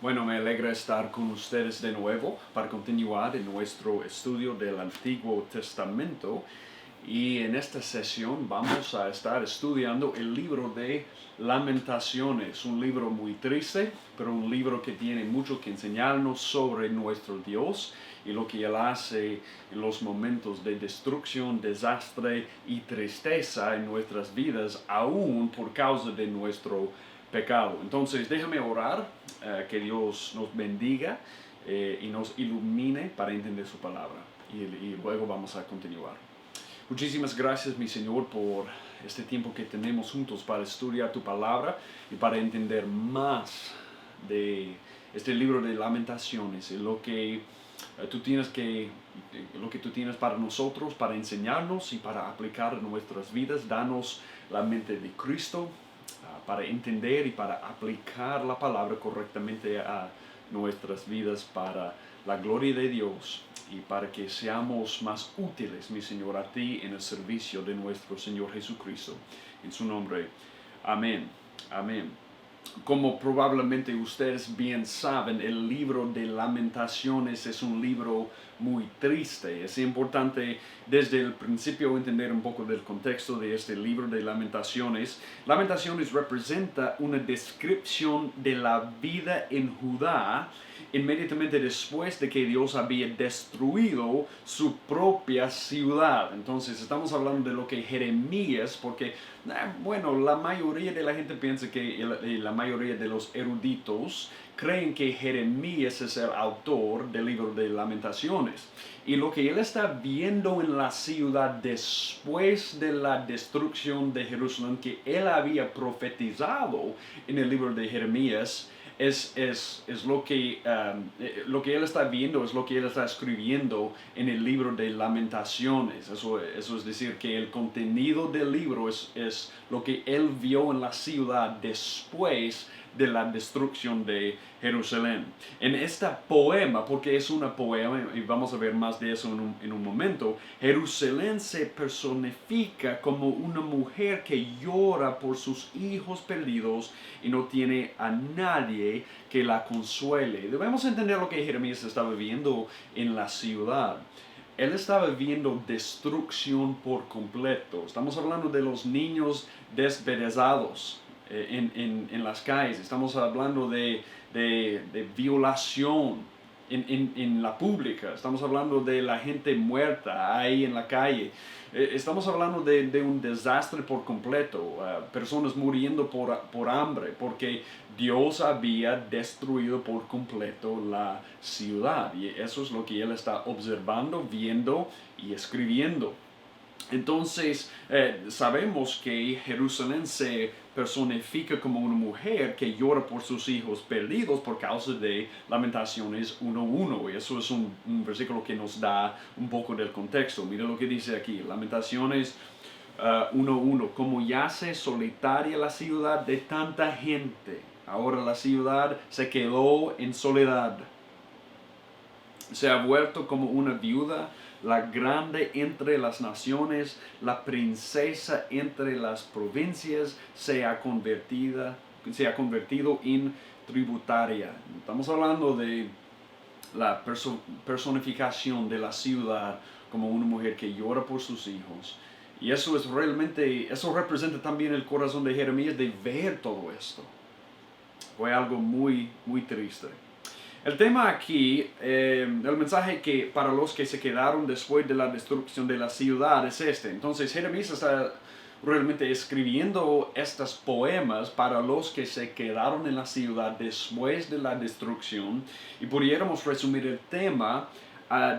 Bueno, me alegra estar con ustedes de nuevo para continuar en nuestro estudio del Antiguo Testamento. Y en esta sesión vamos a estar estudiando el libro de Lamentaciones, un libro muy triste, pero un libro que tiene mucho que enseñarnos sobre nuestro Dios y lo que Él hace en los momentos de destrucción, desastre y tristeza en nuestras vidas, aún por causa de nuestro pecado. Entonces déjame orar, que Dios nos bendiga y nos ilumine para entender su palabra. Y luego vamos a continuar. Muchísimas gracias, mi Señor, por este tiempo que tenemos juntos para estudiar tu palabra y para entender más de este libro de Lamentaciones y lo que tú tienes para nosotros, para enseñarnos y para aplicar en nuestras vidas. Danos la mente de Cristo para entender y para aplicar la palabra correctamente a nuestras vidas para la gloria de Dios y para que seamos más útiles, mi Señor, a ti en el servicio de nuestro Señor Jesucristo. En su nombre, amén. Amén. Como probablemente ustedes bien saben, el libro de Lamentaciones es un libro muy triste. Es importante desde el principio entender un poco del contexto de este libro de Lamentaciones. Lamentaciones representa una descripción de la vida en Judá inmediatamente después de que Dios había destruido su propia ciudad. Entonces estamos hablando de lo que Jeremías, porque bueno, la mayoría de la gente piensa que la mayoría de los eruditos creen que Jeremías es el autor del libro de Lamentaciones. Y lo que él está viendo en la ciudad después de la destrucción de Jerusalén, que él había profetizado en el libro de Jeremías, es lo que él está viendo, es lo que él está escribiendo en el libro de Lamentaciones. Eso es decir, que el contenido del libro es lo que él vio en la ciudad después de la destrucción de Jerusalén. En esta poema, porque es una poema, y vamos a ver más de eso en un momento, Jerusalén se personifica como una mujer que llora por sus hijos perdidos y no tiene a nadie que la consuele. Debemos entender lo que Jeremías estaba viendo en la ciudad. Él estaba viendo destrucción por completo. Estamos hablando de los niños despedazados en las calles. Estamos hablando de violación en la pública. Estamos hablando de la gente muerta ahí en la calle. Estamos hablando de un desastre por completo. Personas muriendo por hambre porque Dios había destruido por completo la ciudad. Y eso es lo que él está observando, viendo y escribiendo. Entonces, sabemos que Jerusalén se personifica como una mujer que llora por sus hijos perdidos por causa de Lamentaciones 1:1. Y eso es un versículo que nos da un poco del contexto. Mira lo que dice aquí, Lamentaciones 1:1. Como yace solitaria la ciudad de tanta gente, ahora la ciudad se quedó en soledad. Se ha vuelto como una viuda, la grande entre las naciones, la princesa entre las provincias, se ha convertido en tributaria. Estamos hablando de la personificación de la ciudad como una mujer que llora por sus hijos. Y eso representa también el corazón de Jeremías de ver todo esto. Fue algo muy, muy triste. El tema aquí, el mensaje que para los que se quedaron después de la destrucción de la ciudad es este. Entonces Jeremías está realmente escribiendo estos poemas para los que se quedaron en la ciudad después de la destrucción. Y pudiéramos resumir el tema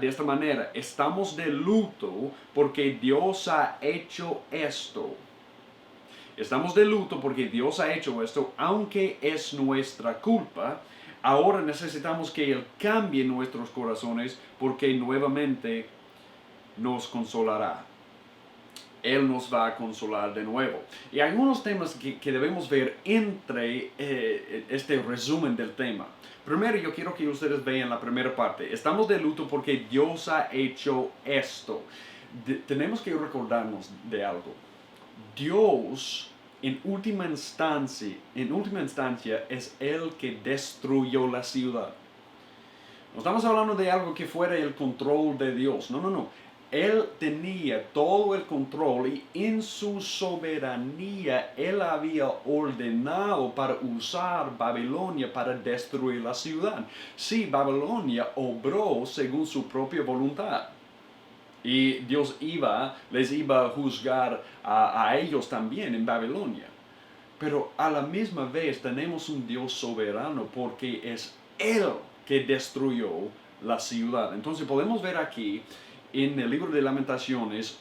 de esta manera: estamos de luto porque Dios ha hecho esto. Estamos de luto porque Dios ha hecho esto, aunque es nuestra culpa. Ahora necesitamos que Él cambie nuestros corazones porque nuevamente nos consolará. Él nos va a consolar de nuevo. Y hay unos temas que debemos ver entre este resumen del tema. Primero, yo quiero que ustedes vean la primera parte. Estamos de luto porque Dios ha hecho esto. Tenemos que recordarnos de algo. Dios en última instancia es Él que destruyó la ciudad. No estamos hablando de algo que fuera el control de Dios. No, no, no. Él tenía todo el control y en su soberanía Él había ordenado para usar Babilonia para destruir la ciudad. Sí, Babilonia obró según su propia voluntad. Y Dios les iba a juzgar a ellos también en Babilonia. Pero a la misma vez tenemos un Dios soberano porque es Él que destruyó la ciudad. Entonces podemos ver aquí en el libro de Lamentaciones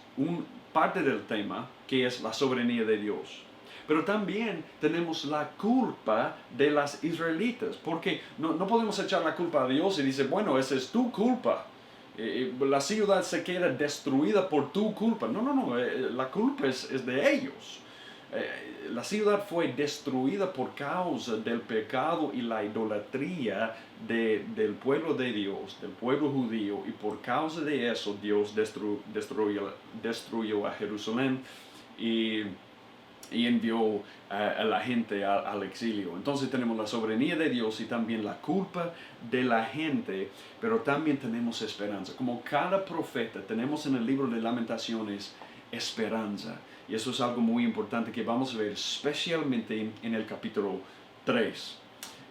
parte del tema que es la soberanía de Dios. Pero también tenemos la culpa de las israelitas, porque no podemos echar la culpa a Dios y decir, bueno, esa es tu culpa. La ciudad se queda destruida por tu culpa. No, no, no, la culpa es de ellos. La ciudad fue destruida por causa del pecado y la idolatría del pueblo de Dios, del pueblo judío, y por causa de eso Dios destruyó a Jerusalén y envió a la gente al exilio. Entonces tenemos la soberanía de Dios y también la culpa de la gente, pero también tenemos esperanza. Como cada profeta tenemos en el libro de Lamentaciones esperanza. Y eso es algo muy importante que vamos a ver especialmente en el capítulo 3.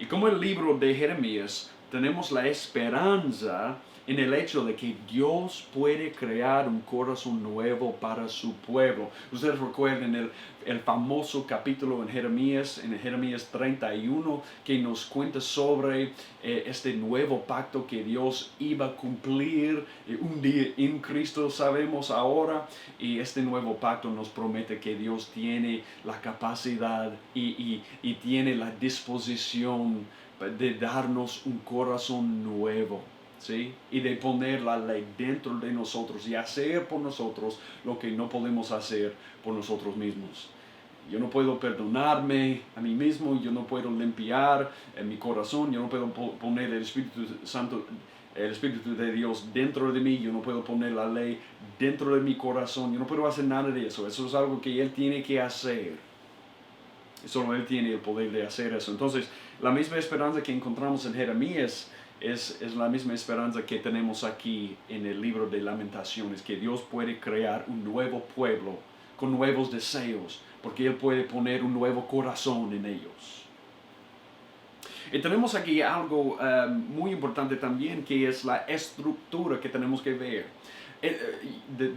Y como el libro de Jeremías, tenemos la esperanza en el hecho de que Dios puede crear un corazón nuevo para su pueblo. Ustedes recuerden el famoso capítulo en Jeremías 31, que nos cuenta sobre este nuevo pacto que Dios iba a cumplir un día en Cristo, sabemos ahora, y este nuevo pacto nos promete que Dios tiene la capacidad y tiene la disposición de darnos un corazón nuevo. ¿Sí? Y de poner la ley dentro de nosotros y hacer por nosotros lo que no podemos hacer por nosotros mismos. Yo no puedo perdonarme a mí mismo, yo no puedo limpiar mi corazón, yo no puedo poner el Espíritu Santo, el Espíritu de Dios dentro de mí, yo no puedo poner la ley dentro de mi corazón, yo no puedo hacer nada de eso. Eso es algo que Él tiene que hacer. Y solo Él tiene el poder de hacer eso. Entonces, la misma esperanza que encontramos en Jeremías es la misma esperanza que tenemos aquí en el libro de Lamentaciones, que Dios puede crear un nuevo pueblo con nuevos deseos, porque Él puede poner un nuevo corazón en ellos. Y tenemos aquí algo muy importante también, que es la estructura que tenemos que ver.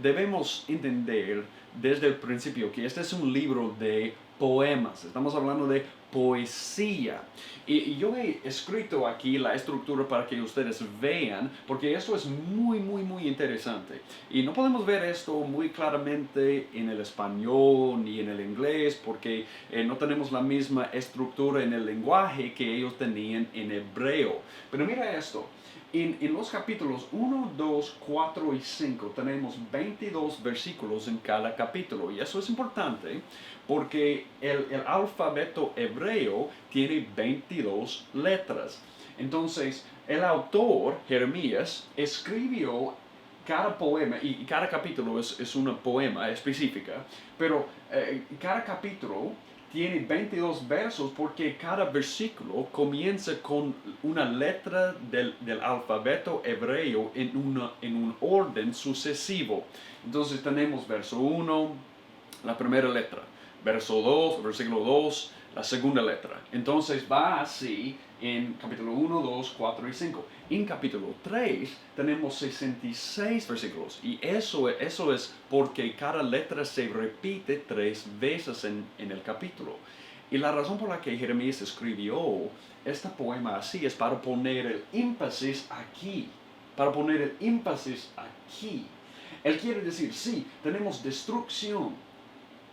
Debemos entender desde el principio que este es un libro de poemas. Estamos hablando de poesía. Y yo he escrito aquí la estructura para que ustedes vean, porque esto es muy, muy, muy interesante. Y no podemos ver esto muy claramente en el español ni en el inglés, porque no tenemos la misma estructura en el lenguaje que ellos tenían en hebreo. Pero mira esto. En los capítulos 1, 2, 4 y 5 tenemos 22 versículos en cada capítulo. Y eso es importante porque el alfabeto hebreo tiene 22 letras. Entonces, el autor, Jeremías, escribió cada poema, y cada capítulo es una poema específica, pero cada capítulo tiene 22 versos porque cada versículo comienza con una letra del alfabeto hebreo en un orden sucesivo. Entonces tenemos verso 1, la primera letra, verso 2, versículo 2, la segunda letra. Entonces va así en capítulo 1, 2, 4 y 5. En capítulo 3 tenemos 66 versículos y eso es porque cada letra se repite 3 veces en el capítulo. Y la razón por la que Jeremías escribió este poema así es para poner el énfasis aquí, Él quiere decir, sí, tenemos destrucción,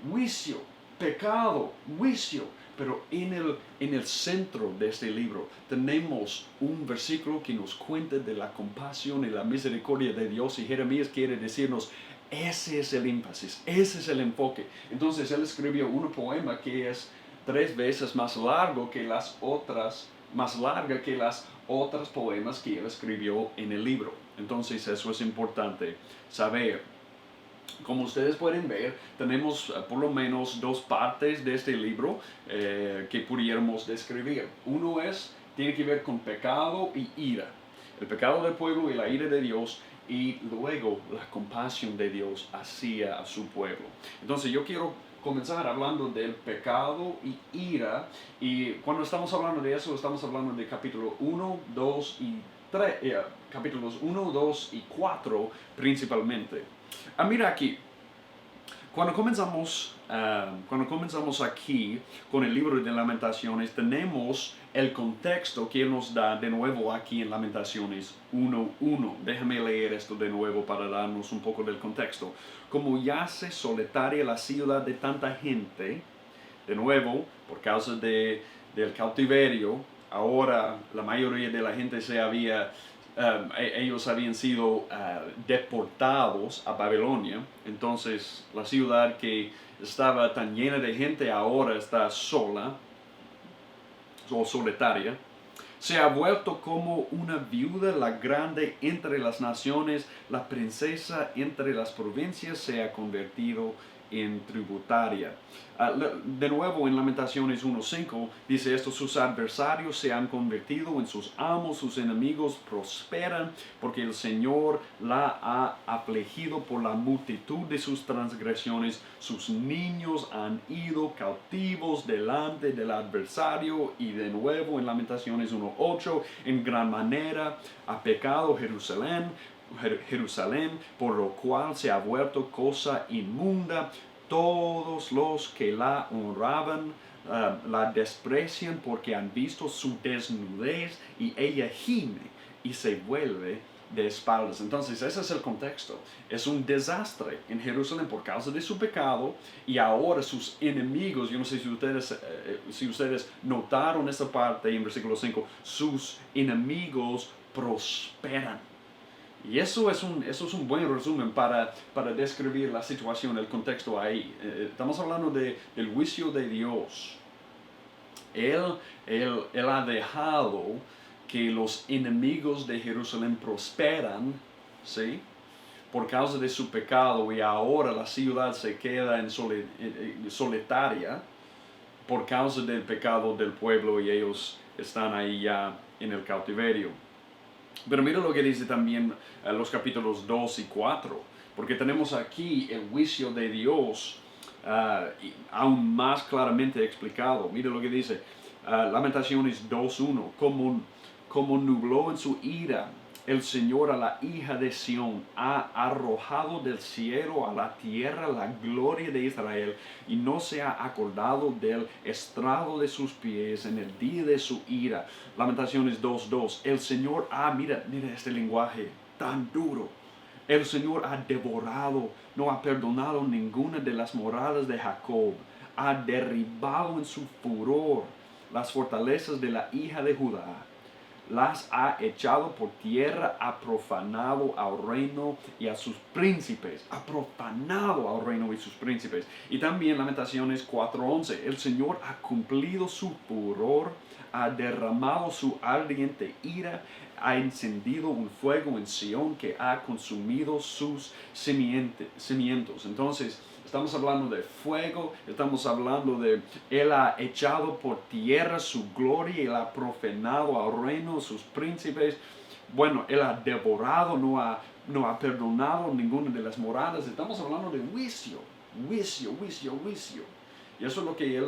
juicio, pecado, juicio, pero en el centro de este libro tenemos un versículo que nos cuenta de la compasión y la misericordia de Dios, y Jeremías quiere decirnos, ese es el énfasis, ese es el enfoque. Entonces él escribió un poema que es 3 veces más larga que las otras poemas que él escribió en el libro. Entonces eso es importante saber. Como ustedes pueden ver, tenemos por lo menos dos partes de este libro que pudiéramos describir. Uno tiene que ver con pecado y ira. El pecado del pueblo y la ira de Dios, y luego la compasión de Dios hacia a su pueblo. Entonces yo quiero comenzar hablando del pecado y ira, y cuando estamos hablando de eso, estamos hablando de capítulo 1, 2 y 3, capítulos 1, 2 y 4 principalmente. Mira aquí, cuando comenzamos aquí con el libro de Lamentaciones, tenemos el contexto que Él nos da de nuevo aquí en Lamentaciones 1:1. Déjame leer esto de nuevo para darnos un poco del contexto. Como yace solitaria la ciudad de tanta gente, de nuevo, por causa del cautiverio, ahora la mayoría de la gente ellos habían sido deportados a Babilonia. Entonces la ciudad que estaba tan llena de gente ahora está sola o solitaria. Se ha vuelto como una viuda, la grande entre las naciones, la princesa entre las provincias se ha convertido en tributaria. De nuevo en Lamentaciones 1:5 dice esto: sus adversarios se han convertido en sus amos, sus enemigos prosperan, porque el Señor la ha afligido por la multitud de sus transgresiones. Sus niños han ido cautivos delante del adversario. Y de nuevo en Lamentaciones 1:8, en gran manera ha pecado Jerusalén, por lo cual se ha vuelto cosa inmunda. Todos los que la honraban la desprecian, porque han visto su desnudez, y ella gime y se vuelve de espaldas. Entonces ese es el contexto. Es un desastre en Jerusalén por causa de su pecado, y ahora sus enemigos, yo no sé si ustedes notaron esa parte en versículo 5, sus enemigos prosperan. Y eso es un buen resumen para describir la situación, el contexto ahí. Estamos hablando del juicio de Dios. Él ha dejado que los enemigos de Jerusalén prosperan, ¿sí?, por causa de su pecado, y ahora la ciudad se queda solitaria por causa del pecado del pueblo, y ellos están ahí ya en el cautiverio. Pero mira lo que dice también los capítulos 2 y 4, porque tenemos aquí el juicio de Dios aún más claramente explicado. Mira lo que dice Lamentaciones 2:1, como nubló en su ira el Señor a la hija de Sión, ha arrojado del cielo a la tierra la gloria de Israel, y no se ha acordado del estrado de sus pies en el día de su ira. Lamentaciones 2:2, el Señor mira este lenguaje tan duro. El Señor ha devorado, no ha perdonado ninguna de las moradas de Jacob. Ha derribado en su furor las fortalezas de la hija de Judá. Las ha echado por tierra, ha profanado al reino y a sus príncipes. Ha profanado al reino y sus príncipes. Y también Lamentaciones 4:11. El Señor ha cumplido su furor, ha derramado su ardiente ira, ha encendido un fuego en Sión que ha consumido sus cimientos. Entonces, estamos hablando de fuego, estamos hablando de Él ha echado por tierra su gloria, Él ha profanado al reino, sus príncipes. Bueno, Él ha devorado, no ha perdonado ninguna de las moradas. Estamos hablando de juicio. Y eso es lo que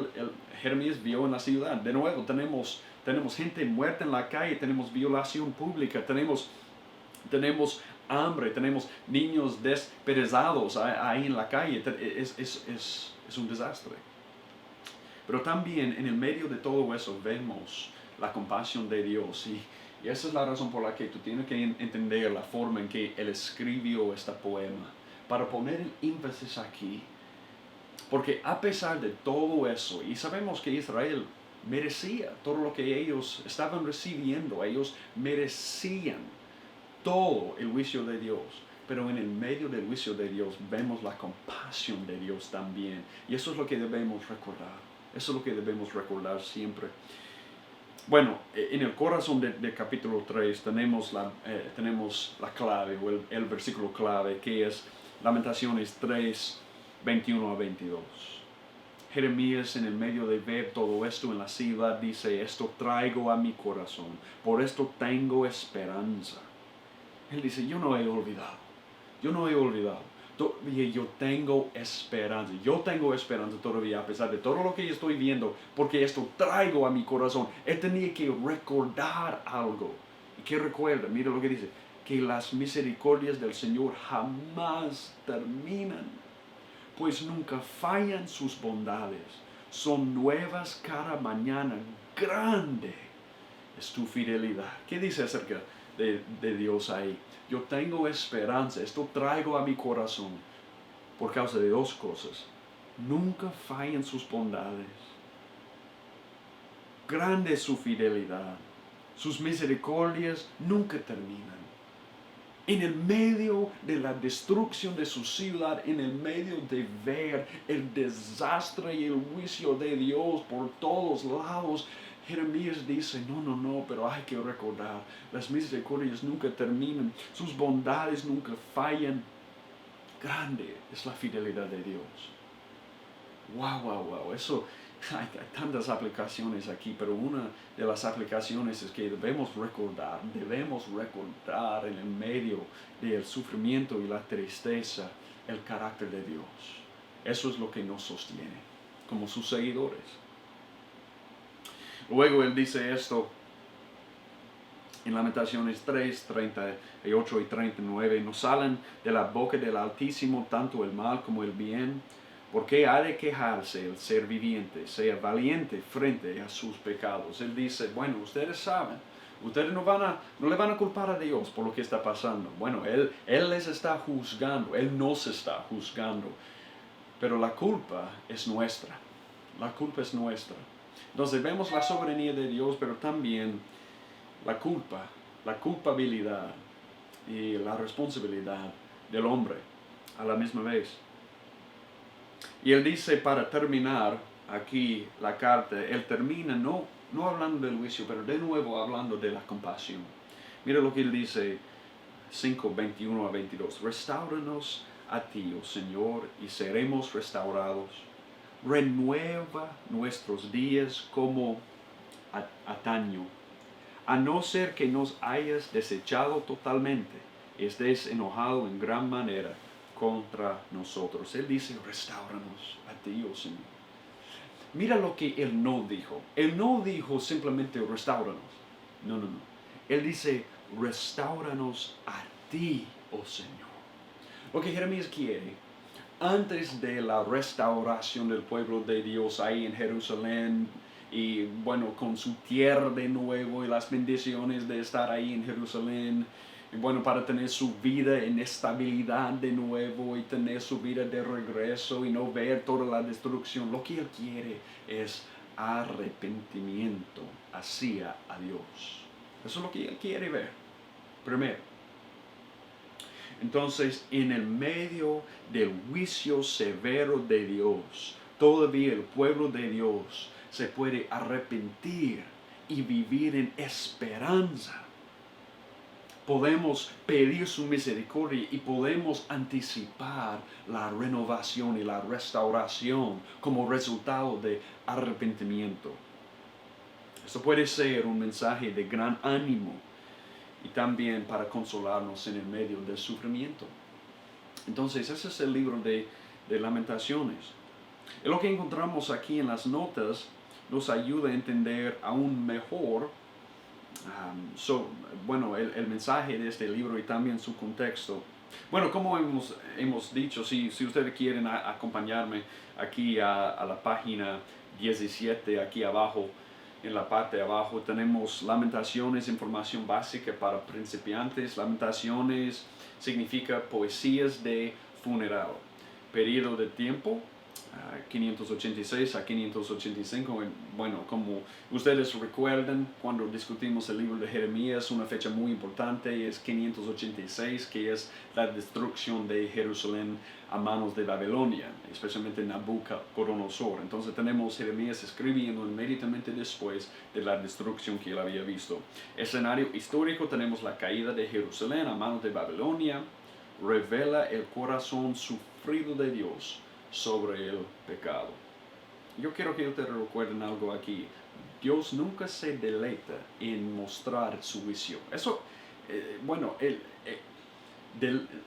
Jeremías vio en la ciudad. De nuevo, tenemos gente muerta en la calle, tenemos violación pública, tenemos hambre, tenemos niños desperezados ahí en la calle. Es un desastre. Pero también en el medio de todo eso vemos la compasión de Dios. Y esa es la razón por la que tú tienes que entender la forma en que Él escribió este poema, para poner el énfasis aquí. Porque a pesar de todo eso, y sabemos que Israel merecía todo lo que ellos estaban recibiendo, ellos merecían todo el juicio de Dios, pero en el medio del juicio de Dios vemos la compasión de Dios también. Y eso es lo que debemos recordar, eso es lo que debemos recordar siempre. Bueno, en el corazón del capítulo 3 tenemos la clave, o el versículo clave, que es Lamentaciones 3, 21 a 22. Jeremías, en el medio de ver todo esto en la ciudad, dice: esto traigo a mi corazón, por esto tengo esperanza. Él dice: yo no he olvidado, todavía yo tengo esperanza todavía, a pesar de todo lo que estoy viendo, porque esto traigo a mi corazón. Él tenía que recordar algo. ¿Y qué recuerda? Mira lo que dice: que las misericordias del Señor jamás terminan, pues nunca fallan sus bondades. Son nuevas cada mañana. Grande es tu fidelidad. ¿Qué dice acerca de Dios ahí? Yo tengo esperanza, esto traigo a mi corazón por causa de dos cosas. Nunca fallan sus bondades. Grande es su fidelidad. Sus misericordias nunca terminan. En el medio de la destrucción de su ciudad, en el medio de ver el desastre y el juicio de Dios por todos lados, Jeremías dice: no, pero hay que recordar, las misericordias nunca terminan, sus bondades nunca fallan. Grande es la fidelidad de Dios. Wow, eso, hay tantas aplicaciones aquí, pero una de las aplicaciones es que debemos recordar en el medio del sufrimiento y la tristeza el carácter de Dios. Eso es lo que nos sostiene como sus seguidores. Luego él dice esto en Lamentaciones 3, 38 y 39: no salen de la boca del Altísimo tanto el mal como el bien. ¿Por qué ha de quejarse el ser viviente? Sea valiente frente a sus pecados. Él dice: bueno, ustedes saben, ustedes no le van a culpar a Dios por lo que está pasando. Bueno, Él les está juzgando, Él nos está juzgando. Pero la culpa es nuestra. La culpa es nuestra. Entonces vemos la soberanía de Dios, pero también la culpabilidad y la responsabilidad del hombre a la misma vez. Y él dice, para terminar aquí la carta, él termina no hablando del juicio, pero de nuevo hablando de la compasión. Mira lo que él dice, 5, 21 a 22. Restáuranos a ti, oh Señor, y seremos restaurados. Renueva nuestros días como antaño, a no ser que nos hayas desechado totalmente, estés enojado en gran manera contra nosotros. Él dice: restáuranos a ti, oh Señor. Mira lo que él no dijo. Él no dijo simplemente restáuranos. No. Él dice: restáuranos a ti, oh Señor. Lo que Jeremías quiere, antes de la restauración del pueblo de Dios ahí en Jerusalén, y bueno, con su tierra de nuevo y las bendiciones de estar ahí en Jerusalén, y bueno, para tener su vida en estabilidad de nuevo y tener su vida de regreso y no ver toda la destrucción, lo que él quiere es arrepentimiento hacia a Dios. Eso es lo que él quiere ver primero. Entonces, en el medio del juicio severo de Dios, todavía el pueblo de Dios se puede arrepentir y vivir en esperanza. Podemos pedir su misericordia y podemos anticipar la renovación y la restauración como resultado de arrepentimiento. Esto puede ser un mensaje de gran ánimo y también para consolarnos en el medio del sufrimiento. Entonces, ese es el libro de Lamentaciones. Y lo que encontramos aquí en las notas nos ayuda a entender aún mejor el mensaje de este libro y también su contexto. Bueno, como hemos dicho, si ustedes quieren acompañarme aquí a la página 17, aquí abajo, en la parte de abajo tenemos Lamentaciones, información básica para principiantes. Lamentaciones significa poesías de funeral. Periodo de tiempo, 586 a 585. Bueno, como ustedes recuerdan, cuando discutimos el libro de Jeremías, una fecha muy importante es 586, que es la destrucción de Jerusalén a manos de Babilonia, especialmente Nabucodonosor. Entonces tenemos Jeremías escribiendo inmediatamente después de la destrucción que él había visto. Escenario histórico, tenemos la caída de Jerusalén a manos de Babilonia. revela el corazón sufrido de Dios sobre el pecado. Yo quiero que ustedes recuerden algo aquí. Dios nunca se deleita en mostrar su visión. Eso,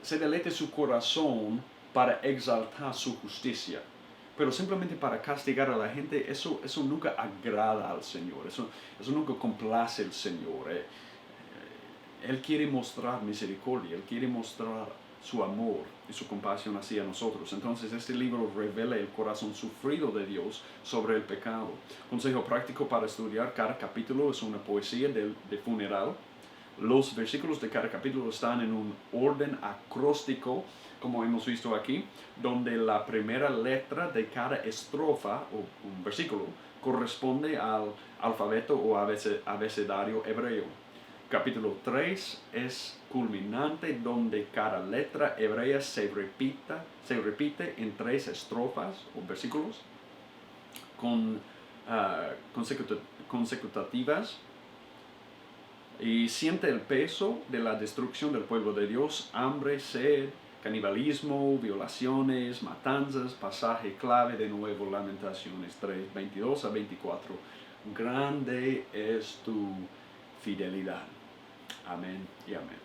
se deleita su corazón para exaltar su justicia. Pero simplemente para castigar a la gente, eso nunca agrada al Señor. Eso nunca complace al Señor. Él quiere mostrar misericordia. Él quiere mostrar su amor y su compasión hacia nosotros. Entonces este libro revela el corazón sufrido de Dios sobre el pecado. Consejo práctico para estudiar: cada capítulo es una poesía de funeral. Los versículos de cada capítulo están en un orden acróstico, como hemos visto aquí, donde la primera letra de cada estrofa o un versículo corresponde al alfabeto o abecedario hebreo. Capítulo 3 es culminante, donde cada letra hebrea se repite en 3 estrofas o versículos consecutivas, y siente el peso de la destrucción del pueblo de Dios: hambre, sed, canibalismo, violaciones, matanzas. Pasaje clave de nuevo, Lamentaciones 3, 22 a 24. Grande es tu fidelidad. Amén y amén.